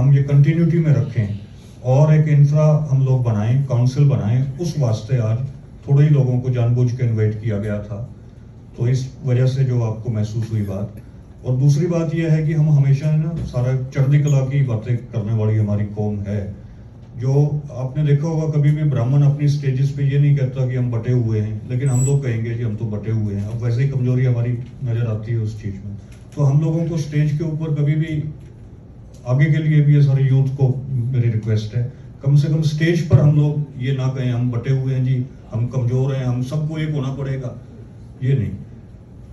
हम ये कंटिन्यूटी में रखें और एक इंफ्रा हम लोग बनाएं, काउंसिल बनाएं, उस वास्ते आज थोड़े ही लोगों को जानबूझ के इन्वाइट किया गया था। तो इस वजह से जो आपको महसूस हुई बात। और दूसरी बात यह है कि हम हमेशा ना सारा चढ़ती कला की बातें करने वाली हमारी कौम है। जो आपने देखा होगा कभी भी ब्राह्मण अपनी स्टेजेस पे ये नहीं कहता कि हम बटे हुए हैं, लेकिन हम लोग कहेंगे कि हम तो बटे हुए हैं। अब वैसे ही कमजोरी हमारी नजर आती है उस चीज में। तो हम लोगों को स्टेज के ऊपर कभी भी आगे के लिए भी ये सारे यूथ को मेरी रिक्वेस्ट है, कम से कम स्टेज पर हम लोग ये ना कहें हम बटे हुए हैं जी, हम कमजोर हैं, हम सबको एक होना पड़ेगा। ये नहीं,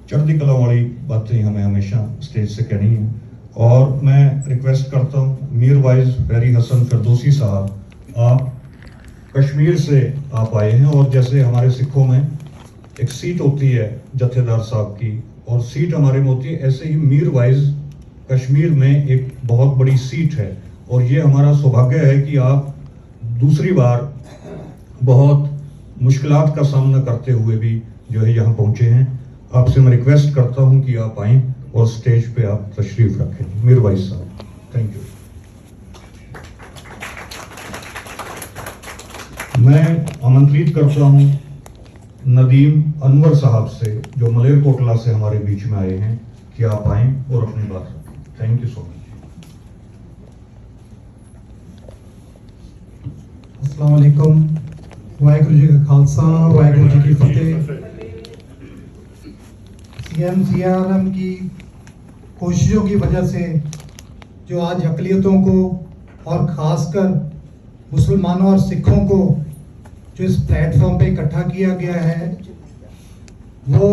चढ़ती कला वाली बातें हमें हमेशा स्टेज से कहनी है। और मैं रिक्वेस्ट करता हूँ मीर वाइज फैरी हसन फिरदौसी साहब, आप कश्मीर से आप आए हैं और जैसे हमारे सिखों में एक सीट होती है जत्थेदार साहब की और सीट हमारे में होती है, ऐसे ही मीर वाइज कश्मीर में एक बहुत बड़ी सीट है। और ये हमारा सौभाग्य है कि आप दूसरी बार बहुत मुश्किलात का सामना करते हुए भी जो है यहाँ पहुँचे हैं। आपसे मैं रिक्वेस्ट करता हूँ कि आप आएँ और स्टेज पे आप तशरीफ रखें। मीर वाइज साहब, थैंक यू। मैं आमंत्रित करता हूँ नदीम अनवर साहब से, जो मलेरकोटला से हमारे बीच में आए हैं, कि आप आएँ और अपनी बात रखें। Thank you so much. अस्सलाम वालेकुम, वाहिगुरू जी का खालसा, वाहिगुरू जी की फतेह। CM की कोशिशों की वजह से जो आज अक़लियतों को और ख़ासकर मुसलमानों और सिखों को जो इस प्लेटफॉर्म पे इकट्ठा किया गया है, वो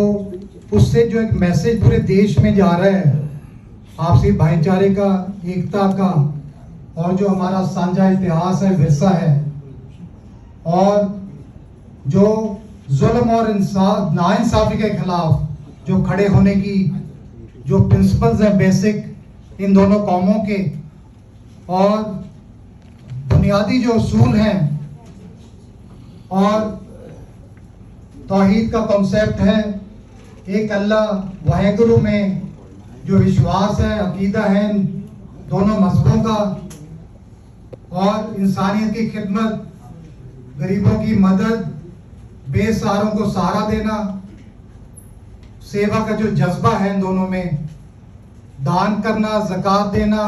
उससे जो एक मैसेज पूरे देश में जा रहा है आपसी भाईचारे का, एकता का, और जो हमारा साझा इतिहास है, विरसा है, और जो जुल्म और नाइंसाफी के खिलाफ जो खड़े होने की जो प्रिंसिपल्स हैं बेसिक इन दोनों कौमों के, और बुनियादी जो उसूल हैं, और तौहीद का कॉन्सेप्ट है, एक अल्लाह वाहिगुरु में जो विश्वास है, अकीदा है दोनों मजहबों का, और इंसानियत की खिदमत, गरीबों की मदद, बेसहारों को सहारा देना, सेवा का जो जज्बा है इन दोनों में, दान करना, ज़कात देना,